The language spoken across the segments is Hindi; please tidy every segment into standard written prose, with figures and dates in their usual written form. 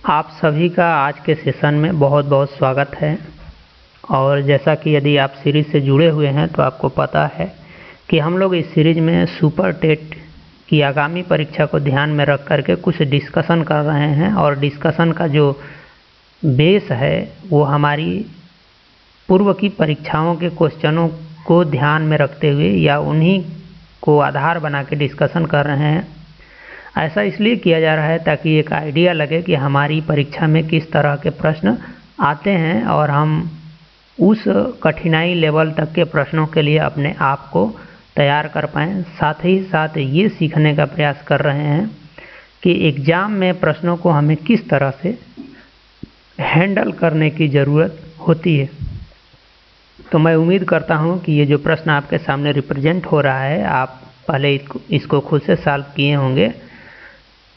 आप सभी का आज के सेशन में बहुत बहुत स्वागत है। और जैसा कि यदि आप सीरीज़ से जुड़े हुए हैं तो आपको पता है कि हम लोग इस सीरीज़ में सुपर टेट की आगामी परीक्षा को ध्यान में रख करके कुछ डिस्कशन कर रहे हैं। और डिस्कशन का जो बेस है वो हमारी पूर्व की परीक्षाओं के क्वेश्चनों को ध्यान में रखते हुए या उन्हीं को आधार बना के डिस्कशन कर रहे हैं। ऐसा इसलिए किया जा रहा है ताकि एक आइडिया लगे कि हमारी परीक्षा में किस तरह के प्रश्न आते हैं और हम उस कठिनाई लेवल तक के प्रश्नों के लिए अपने आप को तैयार कर पाएँ। साथ ही साथ ये सीखने का प्रयास कर रहे हैं कि एग्ज़ाम में प्रश्नों को हमें किस तरह से हैंडल करने की ज़रूरत होती है। तो मैं उम्मीद करता हूँ कि ये जो प्रश्न आपके सामने रिप्रेजेंट हो रहा है आप पहले इसको खुद से सॉल्व किए होंगे।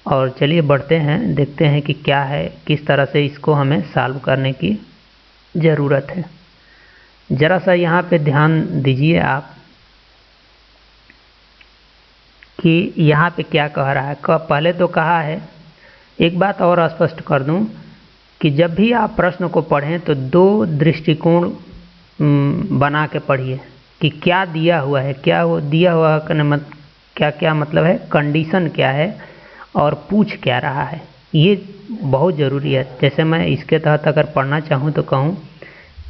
और चलिए बढ़ते हैं, देखते हैं कि क्या है, किस तरह से इसको हमें सॉल्व करने की ज़रूरत है। ज़रा सा यहाँ पे ध्यान दीजिए आप कि यहाँ पे क्या कह रहा है। पहले तो कहा है, एक बात और स्पष्ट कर दूँ कि जब भी आप प्रश्न को पढ़ें तो दो दृष्टिकोण बना के पढ़िए कि क्या दिया हुआ है, क्या वो दिया हुआ क्या मतलब है, कंडीशन क्या है और पूछ क्या रहा है। ये बहुत ज़रूरी है। जैसे मैं इसके तहत अगर पढ़ना चाहूँ तो कहूँ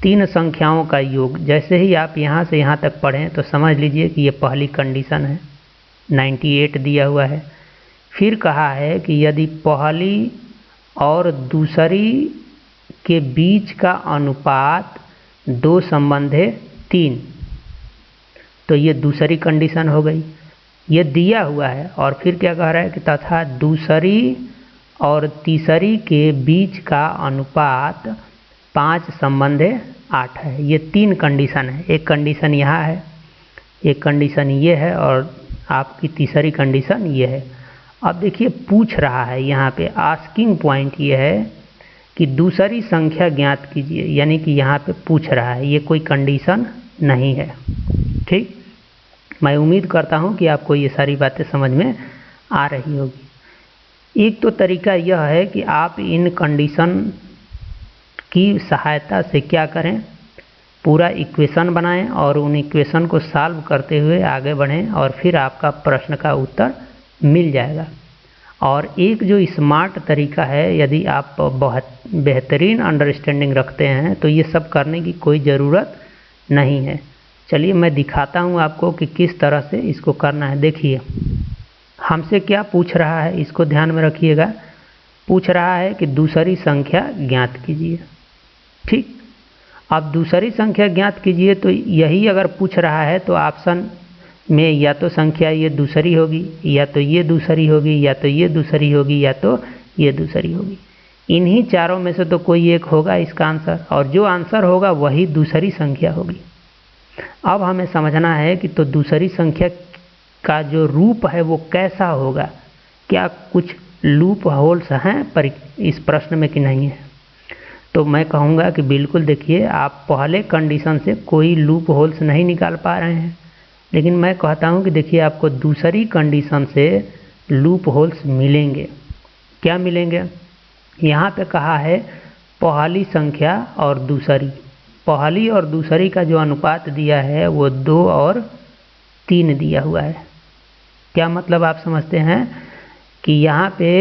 3 संख्याओं का योग। जैसे ही आप यहाँ से यहाँ तक पढ़ें तो समझ लीजिए कि ये पहली कंडीशन है, 98 दिया हुआ है। फिर कहा है कि यदि पहली और दूसरी के बीच का अनुपात 2 संबंधे 3, तो ये दूसरी कंडीशन हो गई। ये दिया हुआ है और फिर क्या कह रहा है कि तथा दूसरी और तीसरी के बीच का अनुपात 5 संबंधे 8 है। ये 3 कंडीशन है। एक कंडीशन यहाँ है, एक कंडीशन ये है और आपकी तीसरी कंडीशन ये है। अब देखिए पूछ रहा है, यहाँ पे आस्किंग पॉइंट ये है कि दूसरी संख्या ज्ञात कीजिए, यानी कि यहाँ पे पूछ रहा है, ये कोई कंडीशन नहीं है। ठीक, मैं उम्मीद करता हूँ कि आपको ये सारी बातें समझ में आ रही होगी। एक तो तरीका यह है कि आप इन कंडीशन की सहायता से क्या करें, पूरा इक्वेशन बनाएं और उन इक्वेशन को सॉल्व करते हुए आगे बढ़ें और फिर आपका प्रश्न का उत्तर मिल जाएगा। और एक जो स्मार्ट तरीका है, यदि आप बहुत बेहतरीन अंडरस्टैंडिंग रखते हैं तो ये सब करने की कोई ज़रूरत नहीं है। चलिए मैं दिखाता हूँ आपको कि किस तरह से इसको करना है। देखिए हमसे क्या पूछ रहा है, इसको ध्यान में रखिएगा। पूछ रहा है कि दूसरी संख्या ज्ञात कीजिए। ठीक, अब दूसरी संख्या ज्ञात कीजिए तो यही अगर पूछ रहा है तो ऑप्शन में या तो संख्या ये दूसरी होगी, या तो ये दूसरी होगी, या तो ये दूसरी होगी, या तो ये दूसरी होगी। इन्हीं चारों में से तो कोई एक होगा इसका आंसर, और जो आंसर होगा वही दूसरी संख्या होगी। अब हमें समझना है कि तो दूसरी संख्या का जो रूप है वो कैसा होगा, क्या कुछ लूप होल्स हैं पर इस प्रश्न में कि नहीं है। तो मैं कहूँगा कि बिल्कुल, देखिए आप पहले कंडीशन से कोई लूप होल्स नहीं निकाल पा रहे हैं, लेकिन मैं कहता हूँ कि देखिए आपको दूसरी कंडीशन से लूप होल्स मिलेंगे। क्या मिलेंगे, यहाँ पे कहा है पहली संख्या और दूसरी। पहली और दूसरी का जो अनुपात दिया है वो 2 और 3 दिया हुआ है। क्या मतलब आप समझते हैं कि यहाँ पे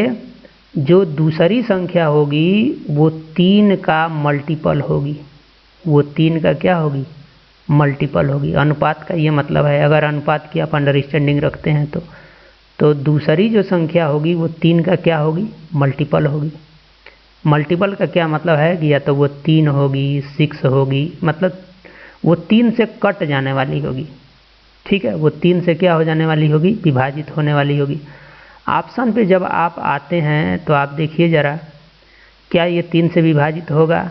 जो दूसरी संख्या होगी वो 3 का मल्टीपल होगी। वो 3 का क्या होगी, मल्टीपल होगी। अनुपात का ये मतलब है, अगर अनुपात की आप अंडरस्टैंडिंग रखते हैं तो दूसरी जो संख्या होगी वो 3 का क्या होगी, मल्टीपल होगी। मल्टीपल का क्या मतलब है कि या तो वो 3 होगी, 6 होगी, मतलब वो 3 से कट जाने वाली होगी। ठीक है, वो 3 से क्या हो जाने वाली होगी, विभाजित होने वाली होगी। ऑप्शन पे जब आप आते हैं तो आप देखिए ज़रा, क्या ये 3 से विभाजित होगा,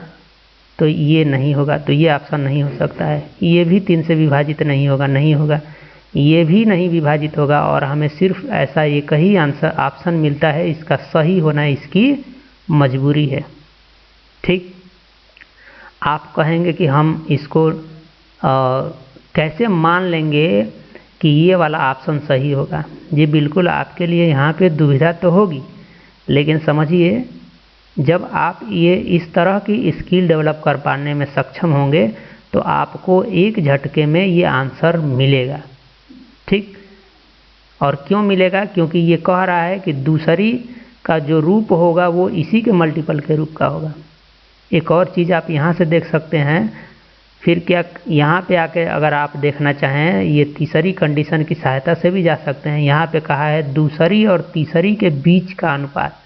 तो ये नहीं होगा, तो ये ऑप्शन नहीं हो सकता है। ये भी 3 से विभाजित नहीं होगा, नहीं होगा, ये भी नहीं विभाजित होगा। और हमें सिर्फ ऐसा एक ही आंसर ऑप्शन मिलता है, इसका सही होना इसकी मजबूरी है। ठीक, आप कहेंगे कि हम इसको कैसे मान लेंगे कि ये वाला ऑप्शन सही होगा। जी बिल्कुल, आपके लिए यहाँ पे दुविधा तो होगी, लेकिन समझिए जब आप ये इस तरह की स्किल डेवलप कर पाने में सक्षम होंगे तो आपको एक झटके में ये आंसर मिलेगा। ठीक, और क्यों मिलेगा? क्योंकि ये कह रहा है कि दूसरी का जो रूप होगा वो इसी के मल्टीपल के रूप का होगा। एक और चीज़ आप यहाँ से देख सकते हैं, फिर क्या यहाँ पे आके अगर आप देखना चाहें ये तीसरी कंडीशन की सहायता से भी जा सकते हैं। यहाँ पे कहा है दूसरी और तीसरी के बीच का अनुपात,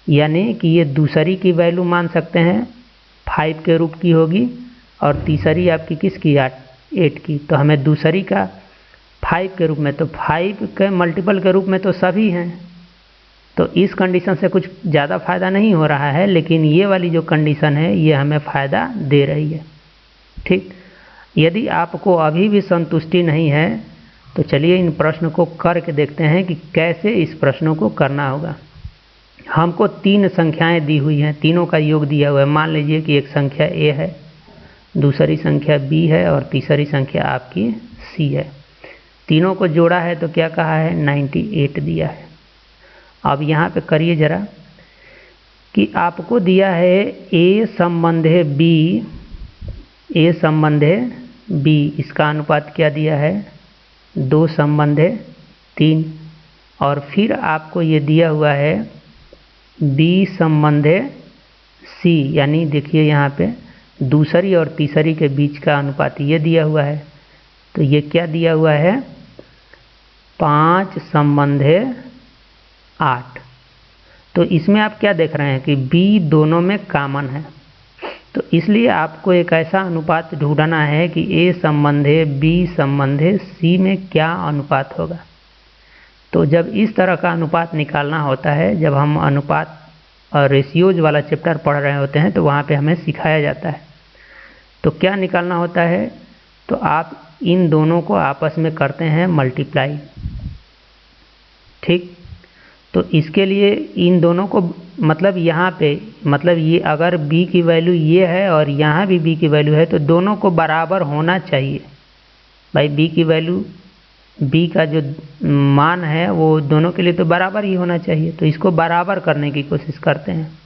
यानी कि ये दूसरी की वैल्यू मान सकते हैं 5 के रूप की होगी और तीसरी आपकी किसकी 8 की। तो हमें दूसरी का 5 के रूप में, तो 5 के मल्टीपल के रूप में तो सभी हैं, तो इस कंडीशन से कुछ ज़्यादा फ़ायदा नहीं हो रहा है, लेकिन ये वाली जो कंडीशन है ये हमें फ़ायदा दे रही है। ठीक, यदि आपको अभी भी संतुष्टि नहीं है तो चलिए इन प्रश्न को करके देखते हैं कि कैसे इस प्रश्नों को करना होगा। हमको 3 संख्याएं दी हुई हैं, तीनों का योग दिया हुआ है। मान लीजिए कि एक संख्या A है, दूसरी संख्या B है और तीसरी संख्या आपकी C है। तीनों को जोड़ा है तो क्या कहा है 98 दिया है। अब यहाँ पे करिए ज़रा कि आपको दिया है A संबंधे B, A संबंधे B, इसका अनुपात क्या दिया है 2 संबंधे 3, और फिर आपको ये दिया हुआ है B संबंधे C, यानी देखिए यहाँ पे दूसरी और तीसरी के बीच का अनुपात ये दिया हुआ है। तो ये क्या दिया हुआ है 5 संबंधे 8। तो इसमें आप क्या देख रहे हैं कि B दोनों में कॉमन है, तो इसलिए आपको एक ऐसा अनुपात ढूंढना है कि A संबंधे B संबंधे C में क्या अनुपात होगा। तो जब इस तरह का अनुपात निकालना होता है, जब हम अनुपात और रेशियोज वाला चैप्टर पढ़ रहे होते हैं तो वहाँ पे हमें सिखाया जाता है। तो क्या निकालना होता है, तो आप इन दोनों को आपस में करते हैं मल्टीप्लाई। ठीक, तो इसके लिए इन दोनों को मतलब यहाँ पे मतलब ये अगर B की वैल्यू ये है और यहाँ भी B की वैल्यू है तो दोनों को बराबर होना चाहिए। भाई B की वैल्यू B का जो मान है वो दोनों के लिए तो बराबर ही होना चाहिए, तो इसको बराबर करने की कोशिश करते हैं।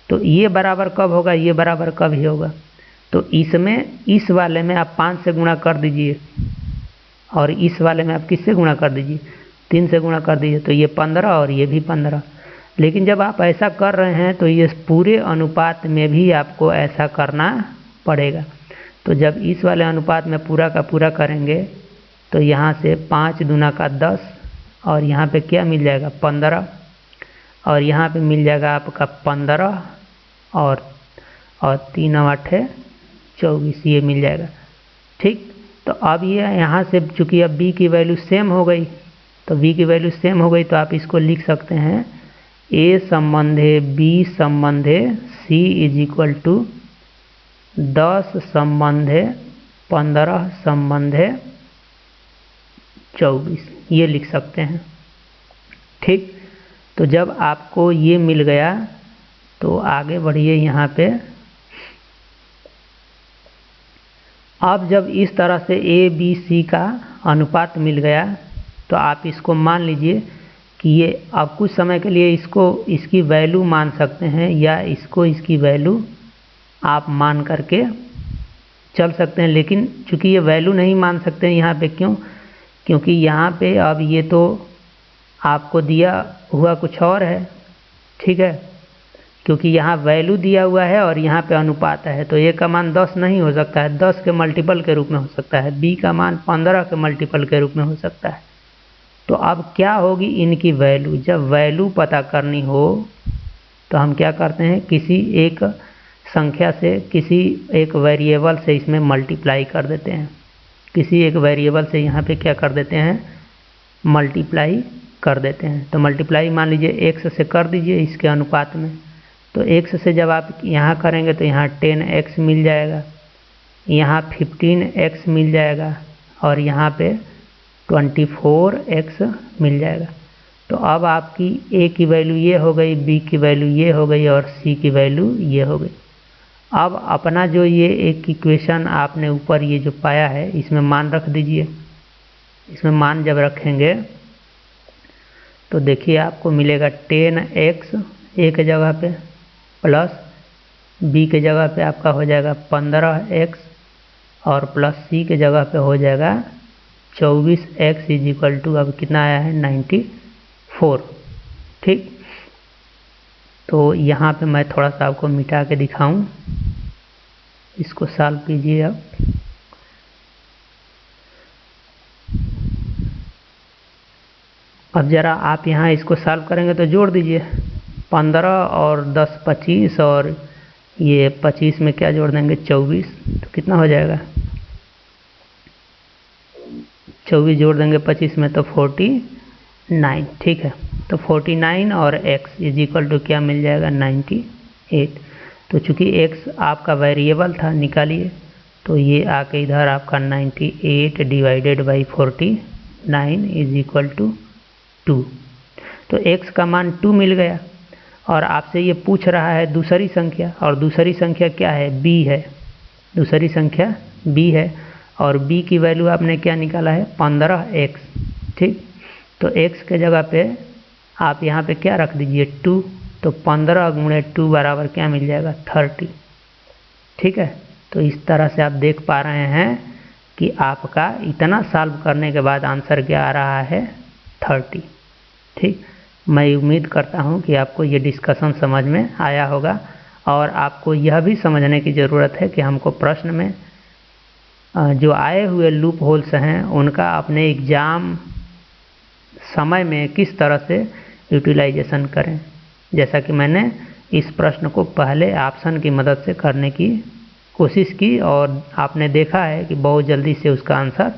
तो ये बराबर कब होगा, ये बराबर कब ही होगा, तो इसमें इस वाले में आप 5 से गुणा कर दीजिए और इस वाले में आप किससे गुणा कर दीजिए 3 से गुणा कर दीजिए, तो ये 15 और ये भी 15। लेकिन जब आप ऐसा कर रहे हैं तो ये पूरे अनुपात में भी आपको ऐसा करना पड़ेगा। तो जब इस वाले अनुपात में पूरा का पूरा करेंगे तो यहाँ से 5 दूना का 10 और यहाँ पे क्या मिल जाएगा 15 और यहाँ पे मिल जाएगा आपका 15 और 3 8 24, ये मिल जाएगा। ठीक, तो अब ये यहाँ से चूँकि अब B की वैल्यू सेम हो गई, तो B की वैल्यू सेम हो गई तो आप इसको लिख सकते हैं A संबंधे B संबंधे C इज इक्वल टू 10 संबंधे 15 संबंधे 24, ये लिख सकते हैं। ठीक, तो जब आपको ये मिल गया तो आगे बढ़िए यहाँ पे। अब जब इस तरह से A B C का अनुपात मिल गया तो आप इसको मान लीजिए कि ये अब कुछ समय के लिए इसकी वैल्यू मान सकते हैं या इसकी वैल्यू आप मान करके चल सकते हैं। लेकिन चूंकि ये वैल्यू नहीं मान सकते हैं यहाँ पे, क्योंकि यहाँ पे अब ये तो आपको दिया हुआ कुछ और है। ठीक है, क्योंकि यहाँ वैल्यू दिया हुआ है और यहाँ पे अनुपात है, तो A का मान 10 नहीं हो सकता है, 10 के मल्टीपल के रूप में हो सकता है। B का मान 15 के मल्टीपल के रूप में हो सकता है। तो अब क्या होगी इनकी वैल्यू, जब वैल्यू पता करनी हो तो हम क्या करते हैं किसी एक संख्या से किसी एक वेरिएबल से इसमें मल्टीप्लाई कर देते हैं। किसी एक वेरिएबल से यहाँ पे क्या कर देते हैं मल्टीप्लाई कर देते हैं। तो मल्टीप्लाई मान लीजिए x से कर दीजिए इसके अनुपात में, तो x से जब आप यहाँ करेंगे तो यहाँ 10x मिल जाएगा, यहाँ 15x मिल जाएगा और यहाँ पे 24x मिल जाएगा। तो अब आपकी A की वैल्यू ये हो गई, B की वैल्यू ये हो गई और C की वैल्यू ये हो गई। अब अपना जो ये एक इक्वेशन आपने ऊपर ये जो पाया है इसमें मान रख दीजिए। इसमें मान जब रखेंगे तो देखिए आपको मिलेगा 10x एक जगह पे प्लस बी के जगह पे आपका हो जाएगा 15x और प्लस सी के जगह पे हो जाएगा 24x इज इक्वल टू अब कितना आया है 94। ठीक, तो यहाँ पे मैं थोड़ा सा आपको मिटा के दिखाऊं, इसको सॉल्व कीजिए। अब ज़रा आप यहाँ इसको सॉल्व करेंगे तो जोड़ दीजिए 15 और 10 25 और ये 25 में क्या जोड़ देंगे 24, तो कितना हो जाएगा 24 जोड़ देंगे 25 में तो 49। ठीक है, तो 49 और x इज इक्वल टू क्या मिल जाएगा 98। तो चूँकि x आपका वेरिएबल था निकालिए, तो ये आके इधर आपका 98 divided by 49 is equal to 2। तो x का मान 2 मिल गया और आपसे ये पूछ रहा है दूसरी संख्या, और दूसरी संख्या क्या है b है, दूसरी संख्या b है और b की वैल्यू आपने क्या निकाला है 15x। ठीक, तो x के जगह पे आप यहाँ पे क्या रख दीजिए 2, तो 15 गुणे 2 बराबर क्या मिल जाएगा 30। ठीक है, तो इस तरह से आप देख पा रहे हैं कि आपका इतना सॉल्व करने के बाद आंसर क्या आ रहा है 30। ठीक, मैं उम्मीद करता हूँ कि आपको ये डिस्कशन समझ में आया होगा और आपको यह भी समझने की ज़रूरत है कि हमको प्रश्न में जो आए हुए लूप होल्स हैं उनका अपने एग्ज़ाम समय में किस तरह से यूटिलाइजेशन करें। जैसा कि मैंने इस प्रश्न को पहले ऑप्शन की मदद से करने की कोशिश की और आपने देखा है कि बहुत जल्दी से उसका आंसर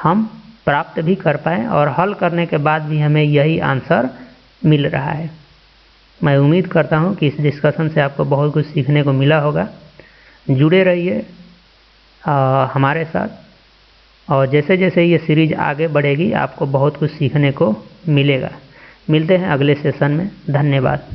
हम प्राप्त भी कर पाए और हल करने के बाद भी हमें यही आंसर मिल रहा है। मैं उम्मीद करता हूं कि इस डिस्कशन से आपको बहुत कुछ सीखने को मिला होगा। जुड़े रहिए हमारे साथ और जैसे जैसे ये सीरीज आगे बढ़ेगी आपको बहुत कुछ सीखने को मिलेगा। मिलते हैं अगले सेशन में। धन्यवाद।